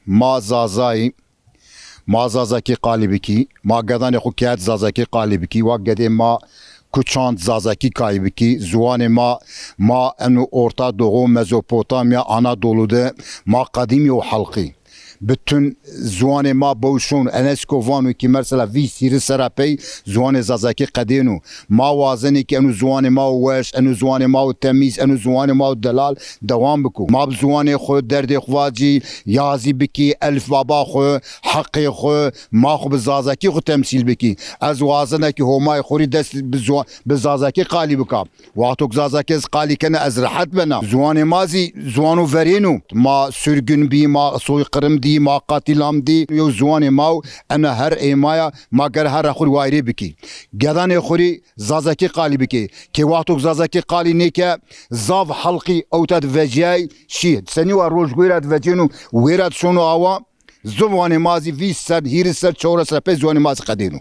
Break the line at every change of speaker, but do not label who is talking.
ما زازای ما زازکی قالبکی ما گدان خو کیت زازکی قالبکی و گده ما کوچاند زازکی قالبکی زوان ما انو orta doğu Mezopotamya Anadolu'da ma kadimi o halkı bütün zuane ma boşun enesko vanu ki mesela vi siri serapey zuane zazaki kadenu ma vazeni ki enu zuane ma weş enu zuane ma temiz enu zuane ma delal devam biku ma zuane xo derde xvaci yazi biki elf baba xo haqqi xo ma xo zazaki xo temsil biki az vazene ki homay xori dest bizazaki qali bika vatok zazaki qali kana azrahat bena zuane mazi zuanu verenu ma sürgün bi ma soykırım دی ما قاتلام دی یو زوان ماو انا هر ایمایا ما گر هر خور وایری بکی گدان خوری زازکی قالی بکی که وقتو زازکی قالی نیکه زاف حلقی اوتاد وجای شی سنی و روز گویرات وجینو ویرات شونو آوا زوان مازی وی سر هیر سر چور سر پی زوان ماز قدینو